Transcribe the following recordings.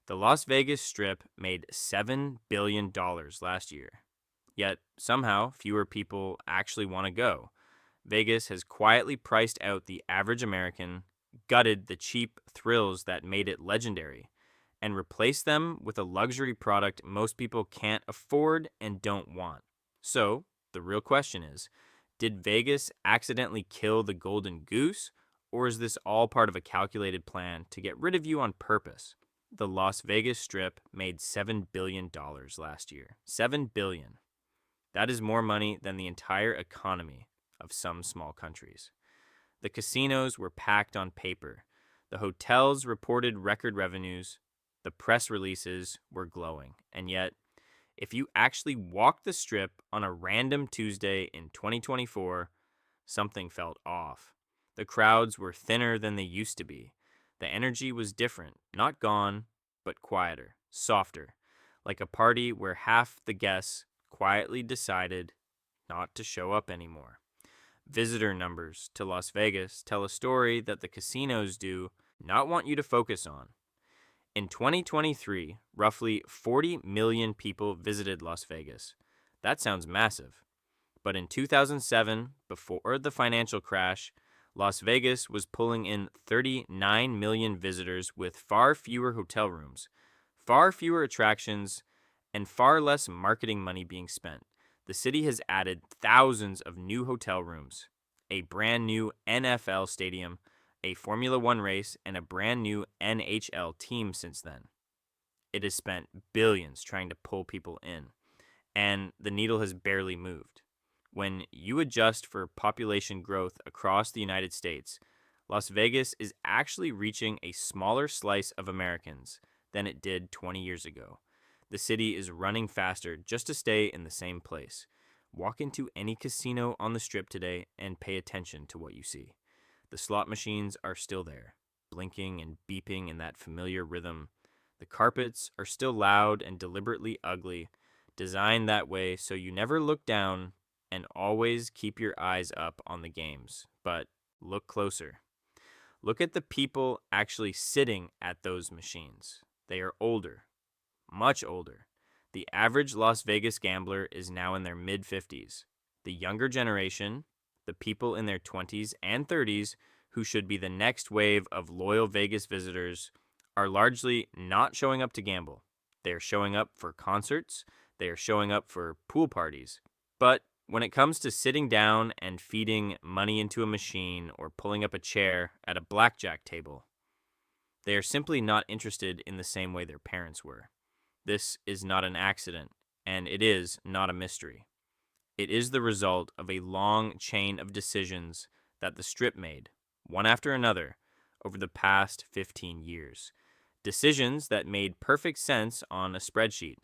The Las Vegas Strip made $7 billion last year. Yet, somehow, fewer people actually want to go. Vegas has quietly priced out the average American, gutted the cheap thrills that made it legendary, and replaced them with a luxury product most people can't afford and don't want. So, the real question is, did Vegas accidentally kill the golden goose, or is this all part of a calculated plan to get rid of you on purpose? The Las Vegas Strip made $7 billion last year. $7 billion. That is more money than the entire economy of some small countries. The casinos were packed on paper. The hotels reported record revenues. The press releases were glowing. And yet, if you actually walked the strip on a random Tuesday in 2024, something felt off. The crowds were thinner than they used to be. The energy was different, not gone, but quieter, softer, like a party where half the guests quietly decided not to show up anymore. Visitor numbers to Las Vegas tell a story that the casinos do not want you to focus on. In 2023, roughly 40 million people visited Las Vegas. That sounds massive. But in 2007, before the financial crash, Las Vegas was pulling in 39 million visitors with far fewer hotel rooms, far fewer attractions, and far less marketing money being spent. The city has added thousands of new hotel rooms, a brand new NFL stadium, a Formula One race, and a brand new NHL team since then. It has spent billions trying to pull people in, and the needle has barely moved. When you adjust for population growth across the United States, Las Vegas is actually reaching a smaller slice of Americans than it did 20 years ago. The city is running faster just to stay in the same place. Walk into any casino on the strip today and pay attention to what you see. The slot machines are still there, blinking and beeping in that familiar rhythm. The carpets are still loud and deliberately ugly, designed that way so you never look down and always keep your eyes up on the games. But look closer. Look at the people actually sitting at those machines. They are older, much older. The average Las Vegas gambler is now in their mid-50s. The younger generation, the people in their 20s and 30s who should be the next wave of loyal Vegas visitors, are largely not showing up to gamble. They are showing up for concerts, they are showing up for pool parties. But when it comes to sitting down and feeding money into a machine or pulling up a chair at a blackjack table, they are simply not interested in the same way their parents were. This is not an accident, and it is not a mystery. It is the result of a long chain of decisions that the Strip made, one after another, over the past 15 years. Decisions that made perfect sense on a spreadsheet,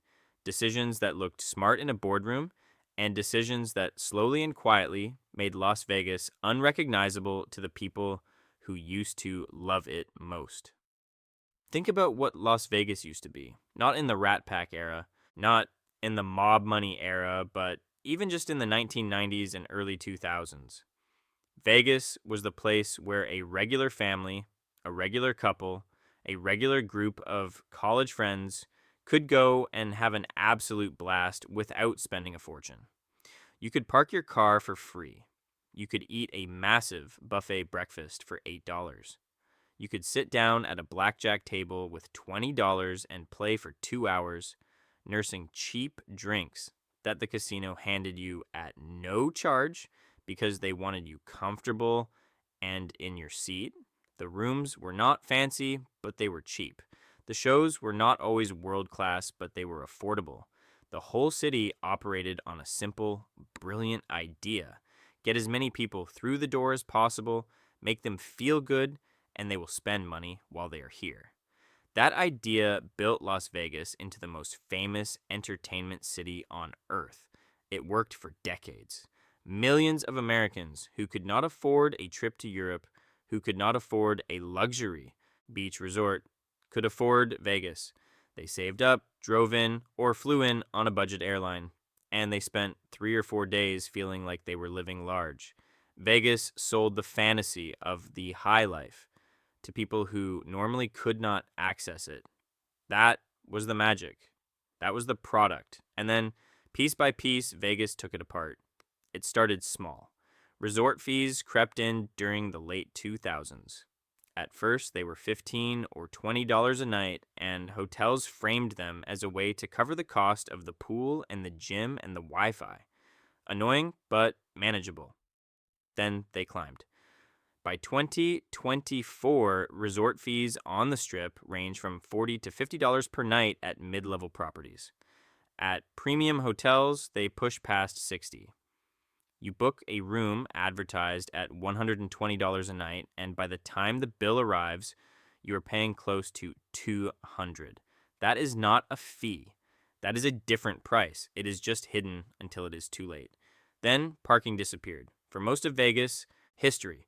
decisions that looked smart in a boardroom, and decisions that slowly and quietly made Las Vegas unrecognizable to the people who used to love it most. Think about what Las Vegas used to be, not in the Rat Pack era, not in the mob money era, but even just in the 1990s and early 2000s. Vegas was the place where a regular family, a regular couple, a regular group of college friends could go and have an absolute blast without spending a fortune. You could park your car for free. You could eat a massive buffet breakfast for $8. You could sit down at a blackjack table with $20 and play for 2 hours, nursing cheap drinks that the casino handed you at no charge because they wanted you comfortable and in your seat. The rooms were not fancy, but they were cheap. The shows were not always world class, but they were affordable. The whole city operated on a simple, brilliant idea. Get as many people through the door as possible, make them feel good, and they will spend money while they are here. That idea built Las Vegas into the most famous entertainment city on earth. It worked for decades. Millions of Americans who could not afford a trip to Europe, who could not afford a luxury beach resort, could afford Vegas. They saved up, drove in, or flew in on a budget airline, and they spent 3 or 4 days feeling like they were living large. Vegas sold the fantasy of the high life to people who normally could not access it. That was the magic. That was the product. And then, piece by piece, Vegas took it apart. It started small. Resort fees crept in during the late 2000s. At first, they were $15 or $20 a night, and hotels framed them as a way to cover the cost of the pool and the gym and the Wi Fi. Annoying, but manageable. Then they climbed. By 2024, resort fees on the Strip range from $40 to $50 per night at mid-level properties. At premium hotels, they push past $60. You book a room advertised at $120 a night, and by the time the bill arrives, you are paying close to $200. That is not a fee. That is a different price. It is just hidden until it is too late. Then parking disappeared. For most of Vegas, history.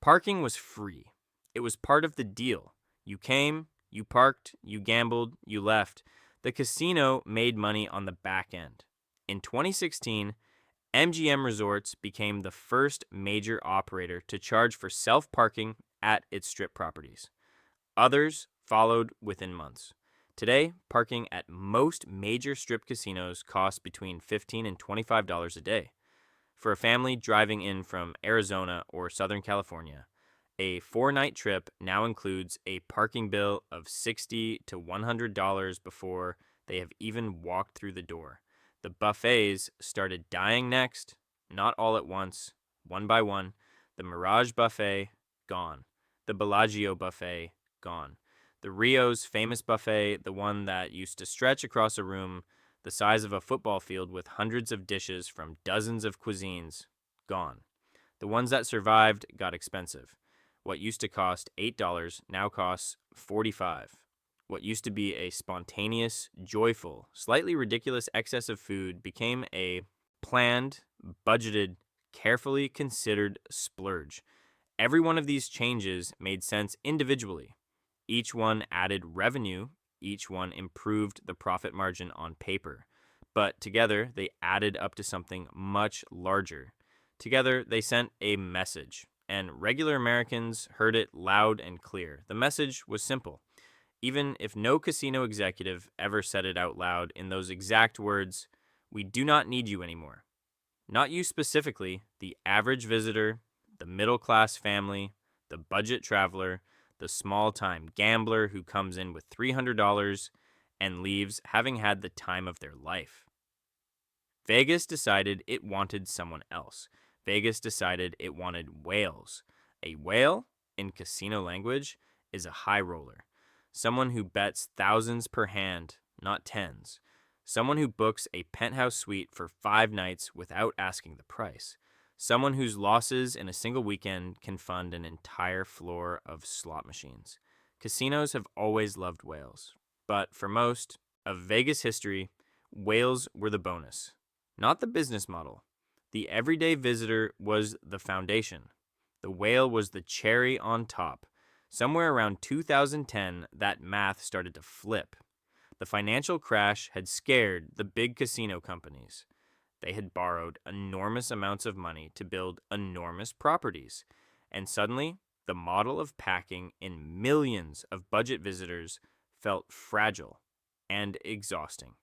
Parking was free. It was part of the deal. You came, you parked, you gambled, you left. The casino made money on the back end. In 2016, MGM Resorts became the first major operator to charge for self-parking at its Strip properties. Others followed within months. Today, parking at most major Strip casinos costs between $15 and $25 a day. For a family driving in from Arizona or Southern California, a 4-night trip now includes a parking bill of $60 to $100 before they have even walked through the door. The buffets started dying next, not all at once, one by one. The Mirage Buffet, gone. The Bellagio Buffet, gone. The Rio's famous buffet, the one that used to stretch across a room the size of a football field with hundreds of dishes from dozens of cuisines, gone. The ones that survived got expensive. What used to cost $8 now costs $45. What used to be a spontaneous, joyful, slightly ridiculous excess of food became a planned, budgeted, carefully considered splurge. Every one of these changes made sense individually. Each one added revenue. Each one improved the profit margin on paper. But together, they added up to something much larger. Together, they sent a message, and regular Americans heard it loud and clear. The message was simple. Even if no casino executive ever said it out loud in those exact words, we do not need you anymore. Not you specifically, the average visitor, the middle-class family, the budget traveler, the small-time gambler who comes in with $300 and leaves having had the time of their life. Vegas decided it wanted someone else. Vegas decided it wanted whales. A whale, in casino language, is a high roller. Someone who bets thousands per hand, not tens. Someone who books a penthouse suite for 5 nights without asking the price. Someone whose losses in a single weekend can fund an entire floor of slot machines. Casinos have always loved whales. But for most of Vegas history, whales were the bonus, not the business model. The everyday visitor was the foundation. The whale was the cherry on top. Somewhere around 2010, that math started to flip. The financial crash had scared the big casino companies. They had borrowed enormous amounts of money to build enormous properties. And suddenly, the model of packing in millions of budget visitors felt fragile and exhausting.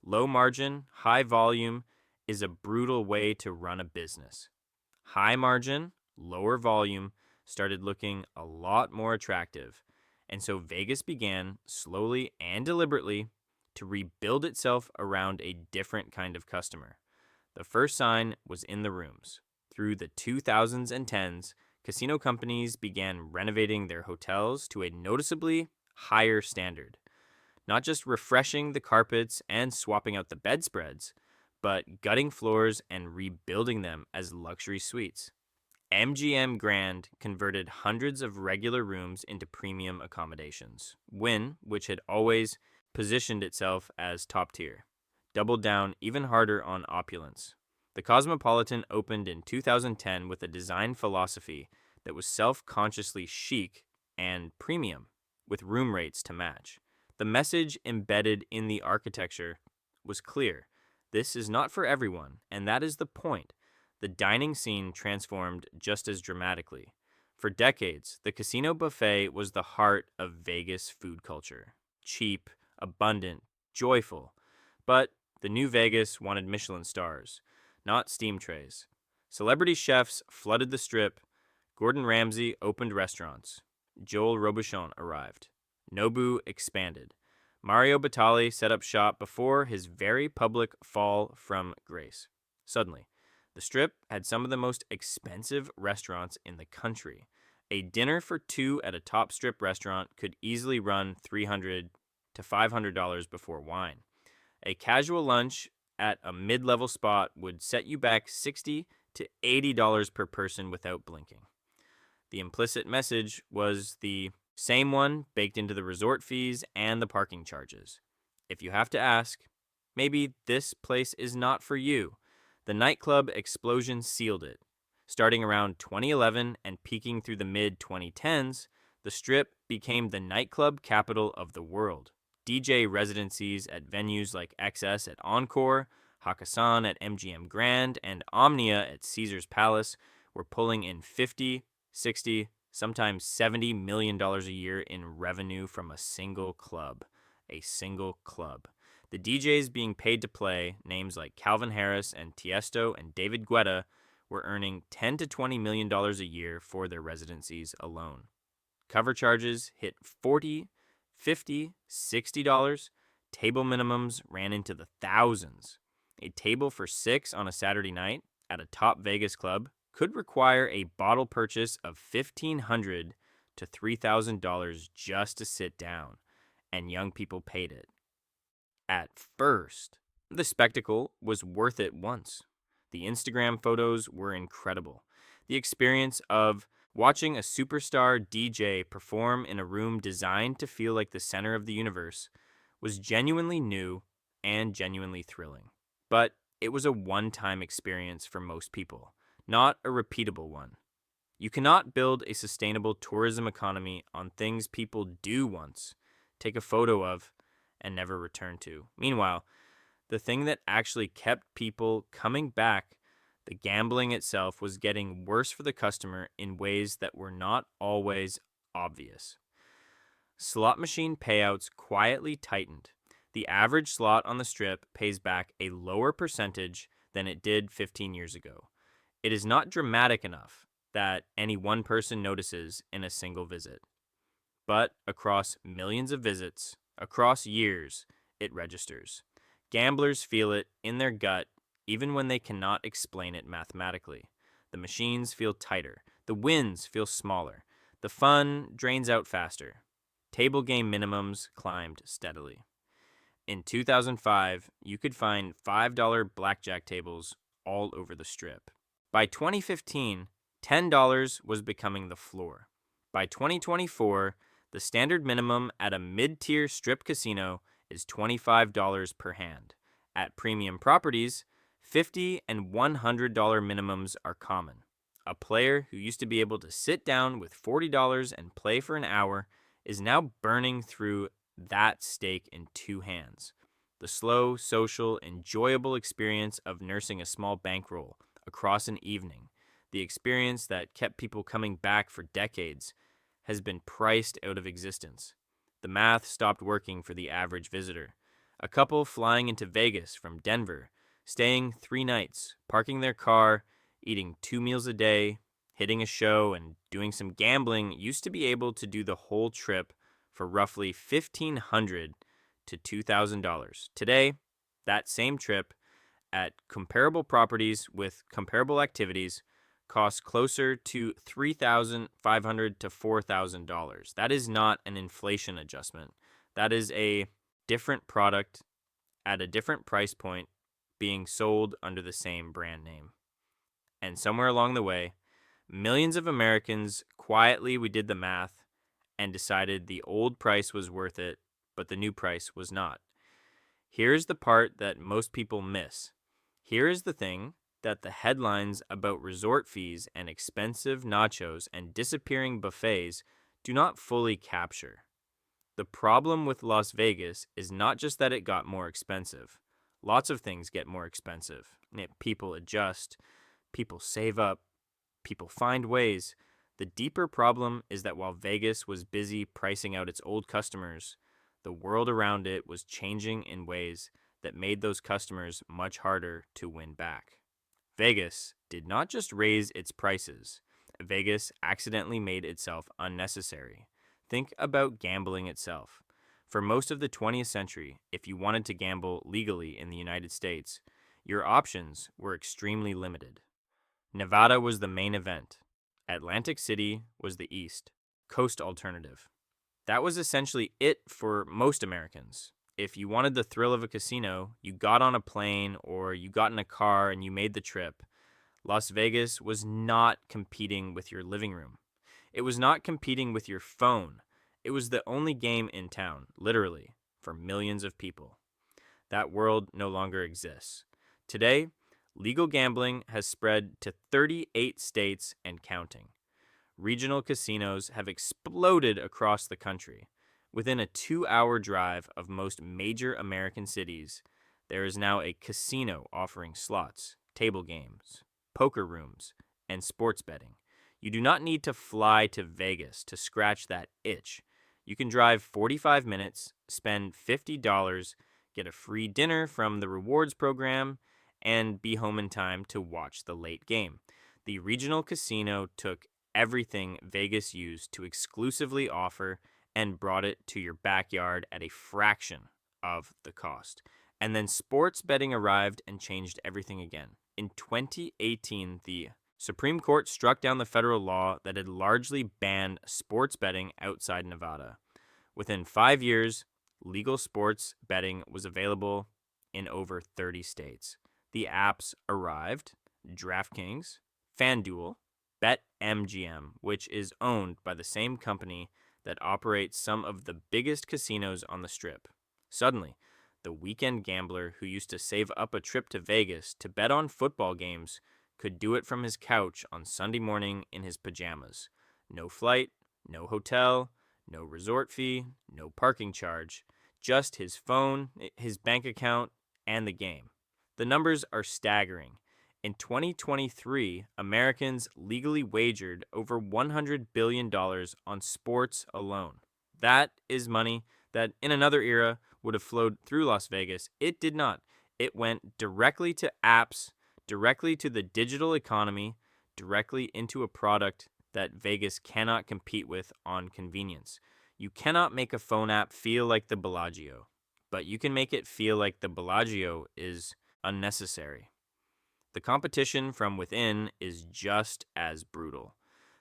Low margin, high volume is a brutal way to run a business. High margin, lower volume started looking a lot more attractive. And so Vegas began, slowly and deliberately, to rebuild itself around a different kind of customer. The first sign was in the rooms. Through the 2000s and 10s, casino companies began renovating their hotels to a noticeably higher standard. Not just refreshing the carpets and swapping out the bedspreads, but gutting floors and rebuilding them as luxury suites. MGM Grand converted hundreds of regular rooms into premium accommodations. Wynn, which had always positioned itself as top tier, doubled down even harder on opulence. The Cosmopolitan opened in 2010 with a design philosophy that was self-consciously chic and premium, with room rates to match. The message embedded in the architecture was clear. This is not for everyone, and that is the point. The dining scene transformed just as dramatically. For decades, the casino buffet was the heart of Vegas food culture. cheap, abundant, joyful. But the new Vegas wanted Michelin stars, not steam trays. Celebrity chefs flooded the strip. Gordon Ramsay opened restaurants. Joel Robuchon arrived. Nobu expanded. Mario Batali set up shop before his very public fall from grace. Suddenly, the strip had some of the most expensive restaurants in the country. A dinner for two at a top strip restaurant could easily run $300 to $500 before wine. A casual lunch at a mid-level spot would set you back $60 to $80 per person without blinking. The implicit message was the same one baked into the resort fees and the parking charges. If you have to ask, maybe this place is not for you. The nightclub explosion sealed it. Starting around 2011 and peaking through the mid-2010s, the Strip became the nightclub capital of the world. DJ residencies at venues like XS at Encore, Hakkasan at MGM Grand, and Omnia at Caesars Palace were pulling in 50, 60, sometimes $70 million a year in revenue from a single club. A single club. The DJs being paid to play, names like Calvin Harris and Tiesto and David Guetta, were earning $10 to $20 million a year for their residencies alone. Cover charges hit $40, $50, $60. Table minimums ran into the thousands. A table for 6 on a Saturday night at a top Vegas club could require a bottle purchase of $1,500 to $3,000 just to sit down, and young people paid it. At first, the spectacle was worth it once. The Instagram photos were incredible. The experience of watching a superstar DJ perform in a room designed to feel like the center of the universe was genuinely new and genuinely thrilling. But it was a one-time experience for most people, not a repeatable one. You cannot build a sustainable tourism economy on things people do once, take a photo of, and never return to. Meanwhile, the thing that actually kept people coming back, the gambling itself, was getting worse for the customer in ways that were not always obvious. Slot machine payouts quietly tightened. The average slot on the Strip pays back a lower percentage than it did 15 years ago. It is not dramatic enough that any one person notices in a single visit. But across millions of visits, across years, it registers. Gamblers feel it in their gut even when they cannot explain it mathematically. The machines feel tighter. The wins feel smaller. The fun drains out faster. Table game minimums climbed steadily. In 2005, you could find $5 blackjack tables all over the Strip. By 2015, $10 was becoming the floor. By 2024, the standard minimum at a mid-tier Strip casino is $25 per hand. At premium properties, $50 and $100 minimums are common. A player who used to be able to sit down with $40 and play for an hour is now burning through that stake in two hands. The slow, social, enjoyable experience of nursing a small bankroll across an evening, the experience that kept people coming back for decades, has been priced out of existence. The math stopped working for the average visitor. A couple flying into Vegas from Denver, staying 3 nights, parking their car, eating 2 meals a day, hitting a show, and doing some gambling used to be able to do the whole trip for roughly $1,500 to $2,000. Today, that same trip at comparable properties with comparable activities costs closer to $3,500 to $4,000. That is not an inflation adjustment. That is a different product at a different price point being sold under the same brand name. And somewhere along the way, millions of Americans quietly we did the math and decided the old price was worth it, but the new price was not. Here's the part that most people miss. Here is the thing that the headlines about resort fees and expensive nachos and disappearing buffets do not fully capture. The problem with Las Vegas is not just that it got more expensive. Lots of things get more expensive. People adjust, people save up, people find ways. The deeper problem is that while Vegas was busy pricing out its old customers, The world around it was changing in ways that made those customers much harder to win back. Vegas did not just raise its prices, Vegas accidentally made itself unnecessary. Think about gambling itself. For most of the 20th century, if you wanted to gamble legally in the United States, your options were extremely limited. Nevada was the main event. Atlantic City was the East, coast alternative. That was essentially it for most Americans. If you wanted the thrill of a casino, you got on a plane or you got in a car and you made the trip. Las Vegas was not competing with your living room. It was not competing with your phone. It was the only game in town, literally, for millions of people. That world no longer exists. Today, legal gambling has spread to 38 states and counting. Regional casinos have exploded across the country. Within a 2-hour drive of most major American cities, there is now a casino offering slots, table games, poker rooms, and sports betting. You do not need to fly to Vegas to scratch that itch. You can drive 45 minutes, spend $50, get a free dinner from the rewards program, and be home in time to watch the late game. The regional casino took everything Vegas used to exclusively offer and brought it to your backyard at a fraction of the cost. And then sports betting arrived and changed everything again. In 2018, the Supreme Court struck down the federal law that had largely banned sports betting outside Nevada. Within 5 years, legal sports betting was available in over 30 states. The apps arrived: DraftKings, FanDuel, BetMGM, which is owned by the same company that operates some of the biggest casinos on the Strip. Suddenly, the weekend gambler who used to save up a trip to Vegas to bet on football games could do it from his couch on Sunday morning in his pajamas. No flight, no hotel, no resort fee, no parking charge, just his phone, his bank account, and the game. The numbers are staggering. In 2023, Americans legally wagered over $100 billion on sports alone. That is money that in another era would have flowed through Las Vegas. It did not. It went directly to apps, directly to the digital economy, directly into a product that Vegas cannot compete with on convenience. You cannot make a phone app feel like the Bellagio, but you can make it feel like the Bellagio is unnecessary. The competition from within is just as brutal.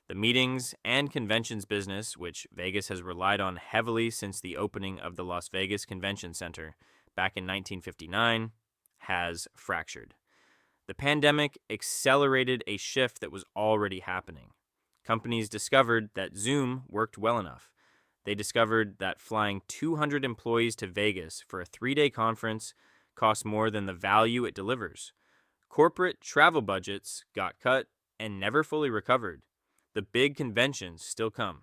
The meetings and conventions business, which Vegas has relied on heavily since the opening of the Las Vegas Convention Center back in 1959, has fractured. The pandemic accelerated a shift that was already happening. Companies discovered that Zoom worked well enough. They discovered that flying 200 employees to Vegas for a 3-day conference costs more than the value it delivers. Corporate travel budgets got cut and never fully recovered. The big conventions still come.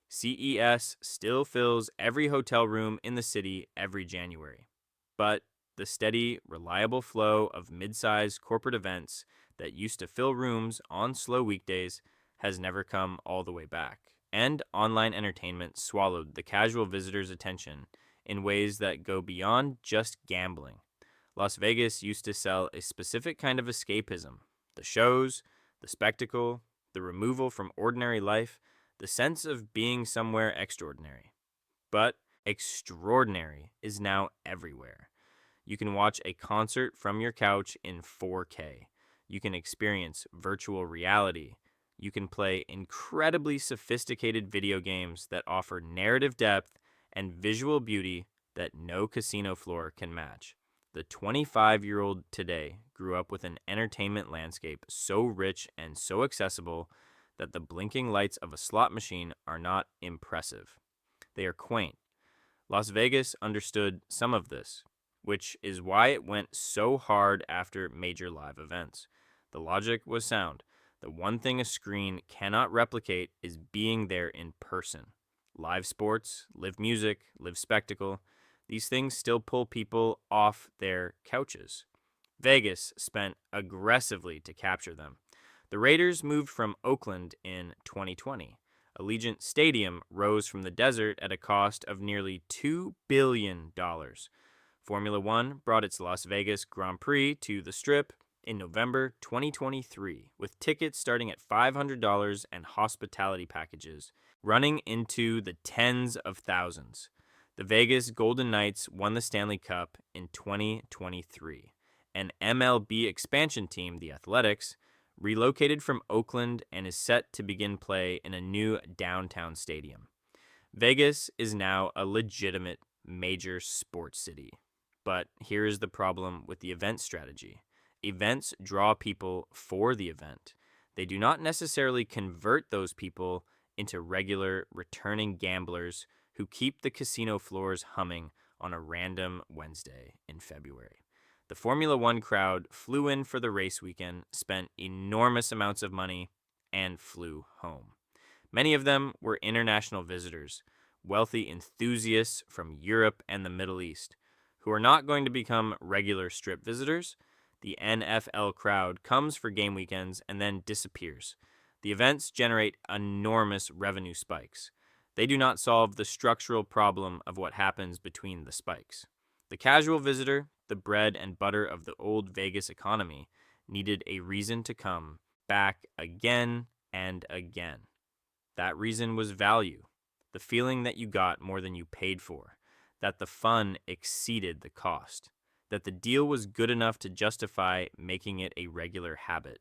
CES still fills every hotel room in the city every January. But the steady, reliable flow of mid-sized corporate events that used to fill rooms on slow weekdays has never come all the way back. And online entertainment swallowed the casual visitor's attention in ways that go beyond just gambling. Las Vegas used to sell a specific kind of escapism: the shows, the spectacle, the removal from ordinary life, the sense of being somewhere extraordinary. But extraordinary is now everywhere. You can watch a concert from your couch in 4K. You can experience virtual reality. You can play incredibly sophisticated video games that offer narrative depth and visual beauty that no casino floor can match. The 25-year-old today grew up with an entertainment landscape so rich and so accessible that the blinking lights of a slot machine are not impressive. They are quaint. Las Vegas understood some of this, which is why it went so hard after major live events. The logic was sound. The one thing a screen cannot replicate is being there in person. Live sports, live music, live spectacle, these things still pull people off their couches. Vegas spent aggressively to capture them. The Raiders moved from Oakland in 2020. Allegiant Stadium rose from the desert at a cost of nearly $2 billion. Formula One brought its Las Vegas Grand Prix to the Strip in November 2023, with tickets starting at $500 and hospitality packages running into the tens of thousands. The Vegas Golden Knights won the Stanley Cup in 2023. An MLB expansion team, the Athletics, relocated from Oakland and is set to begin play in a new downtown stadium. Vegas is now a legitimate major sports city. But here is the problem with the event strategy. Events draw people for the event. They do not necessarily convert those people into regular returning gamblers who keep the casino floors humming on a random Wednesday in February. The Formula One crowd flew in for the race weekend, spent enormous amounts of money, and flew home. Many of them were international visitors, wealthy enthusiasts from Europe and the Middle East, who are not going to become regular Strip visitors. The NFL crowd comes for game weekends and then disappears. The events generate enormous revenue spikes. They do not solve the structural problem of what happens between the spikes. The casual visitor, the bread and butter of the old Vegas economy, needed a reason to come back again and again. That reason was value, the feeling that you got more than you paid for, that the fun exceeded the cost, that the deal was good enough to justify making it a regular habit.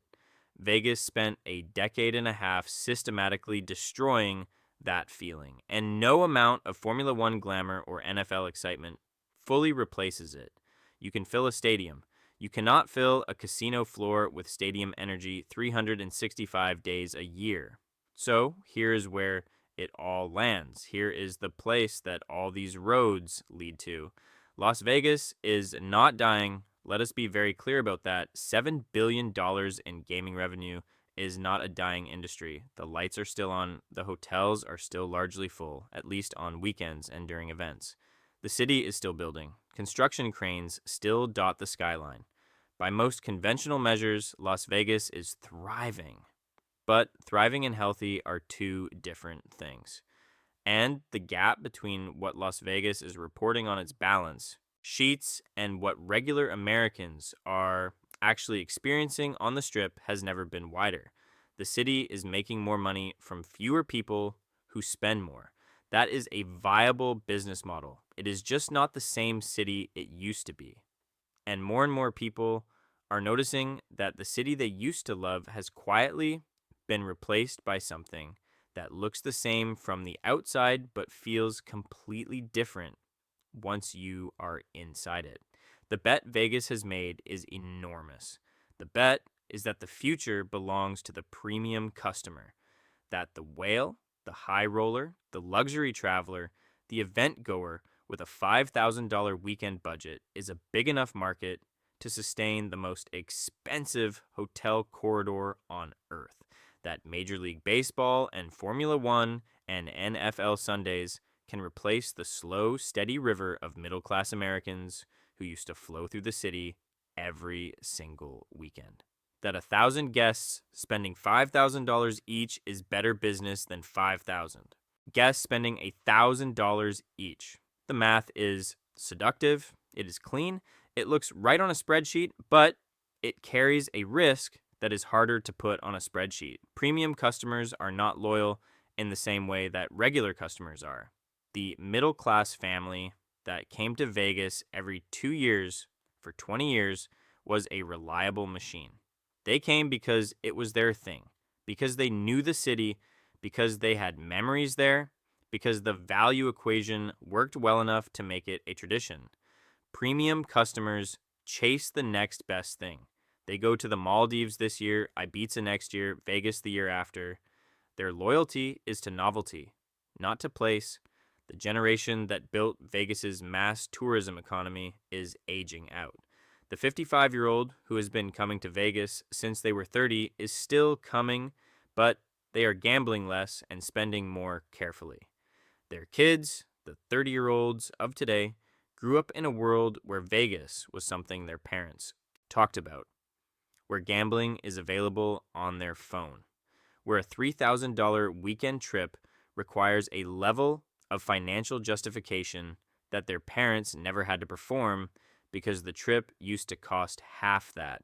Vegas spent a decade and a half systematically destroying that feeling, and no amount of Formula One glamour or NFL excitement fully replaces it. You can fill a stadium. You cannot fill a casino floor with stadium energy 365 days a year. So here is where it all lands. Here is the place that all these roads lead to. Las Vegas is not dying. Let us be very clear about that. $7 billion in gaming revenue is not a dying industry. The lights are still on. The hotels are still largely full, at least on weekends and during events. The city is still building. Construction cranes still dot the skyline. By most conventional measures, Las Vegas is thriving. But thriving and healthy are two different things. And the gap between what Las Vegas is reporting on its balance sheets and what regular Americans are actually experiencing on the Strip has never been wider. The city is making more money from fewer people who spend more. That is a viable business model. It is just not the same city it used to be. And more people are noticing that the city they used to love has quietly been replaced by something that looks the same from the outside but feels completely different once you are inside it. The bet Vegas has made is enormous. The bet is that the future belongs to the premium customer, that the whale, the high roller, the luxury traveler, the event goer with a $5,000 weekend budget is a big enough market to sustain the most expensive hotel corridor on earth. That Major League Baseball and Formula One and NFL Sundays can replace the slow, steady river of middle-class Americans who used to flow through the city every single weekend. That 1,000 guests spending $5,000 each is better business than 5,000. Guests spending $1,000 each. The math is seductive, it is clean, it looks right on a spreadsheet, but it carries a risk that is harder to put on a spreadsheet. Premium customers are not loyal in the same way that regular customers are. The middle-class family that came to Vegas every 2 years for 20 years was a reliable machine. They came because it was their thing, because they knew the city, because they had memories there, because the value equation worked well enough to make it a tradition. Premium customers chase the next best thing. They go to the Maldives this year, Ibiza next year, Vegas the year after. Their loyalty is to novelty, not to place. The generation that built Vegas's mass tourism economy is aging out. The 55-year-old who has been coming to Vegas since they were 30 is still coming, but they are gambling less and spending more carefully. Their kids, the 30-year-olds of today, grew up in a world where Vegas was something their parents talked about, where gambling is available on their phone, where a $3,000 weekend trip requires a level of financial justification that their parents never had to perform because the trip used to cost half that.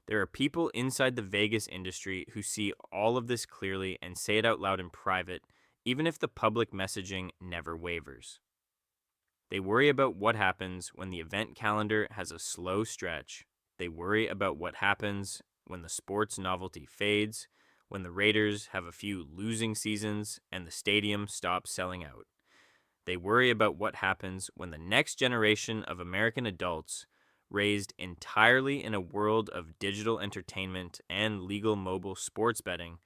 There are people inside the Vegas industry who see all of this clearly and say it out loud in private, even if the public messaging never wavers. They worry about what happens when the event calendar has a slow stretch. They worry about what happens when the sports novelty fades, when the Raiders have a few losing seasons and the stadium stops selling out. They worry about what happens when the next generation of American adults, raised entirely in a world of digital entertainment and legal mobile sports betting,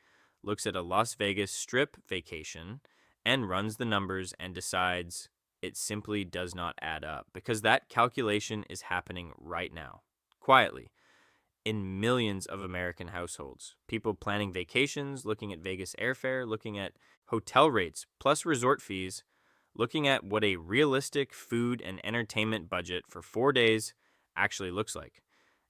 looks at a Las Vegas Strip vacation and runs the numbers and decides it simply does not add up, because that calculation is happening right now, quietly, in millions of American households. People planning vacations, looking at Vegas airfare, looking at hotel rates plus resort fees, looking at what a realistic food and entertainment budget for 4 days actually looks like,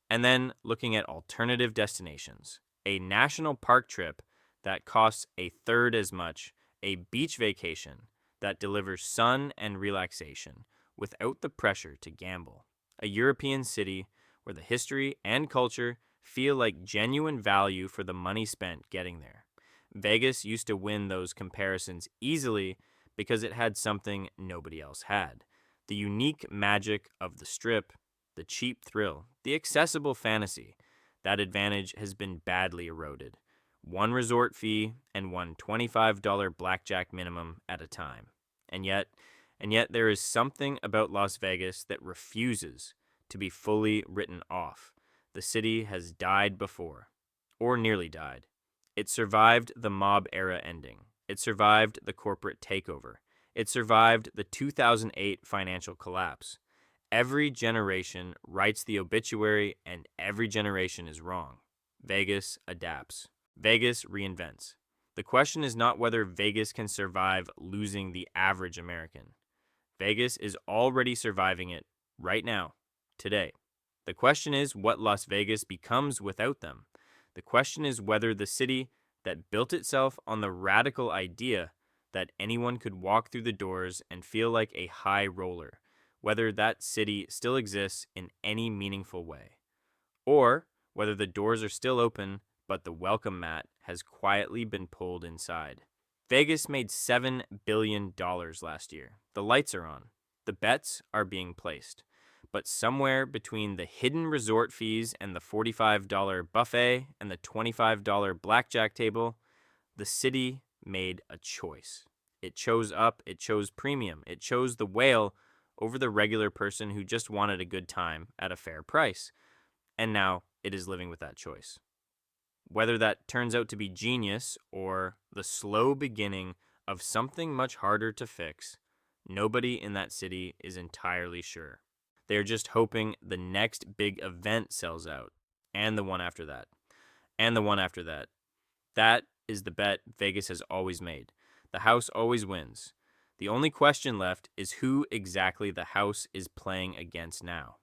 and then looking at alternative destinations. A national park trip that costs a third as much, a beach vacation that delivers sun and relaxation without the pressure to gamble, a European city where the history and culture feel like genuine value for the money spent getting there. Vegas used to win those comparisons easily because it had something nobody else had: the unique magic of the Strip, the cheap thrill, the accessible fantasy. That advantage has been badly eroded. One resort fee and one $25 blackjack minimum at a time. And yet there is something about Las Vegas that refuses to be fully written off. The city has died before, or nearly died. It survived the mob era ending. It survived the corporate takeover. It survived the 2008 financial collapse. Every generation writes the obituary, and every generation is wrong. Vegas adapts. Vegas reinvents. The question is not whether Vegas can survive losing the average American. Vegas is already surviving it right now, today. The question is what Las Vegas becomes without them. The question is whether the city that built itself on the radical idea that anyone could walk through the doors and feel like a high roller, whether that city still exists in any meaningful way, or whether the doors are still open but the welcome mat has quietly been pulled inside. Vegas made $7 billion last year. The lights are on. The bets are being placed. But somewhere between the hidden resort fees and the $45 buffet and the $25 blackjack table, the city made a choice. It chose up, it chose premium, it chose the whale over the regular person who just wanted a good time at a fair price. And now it is living with that choice. Whether that turns out to be genius or the slow beginning of something much harder to fix, nobody in that city is entirely sure. They're just hoping the next big event sells out, and the one after that, and the one after that. That is the bet Vegas has always made. The house always wins. The only question left is who exactly the house is playing against now.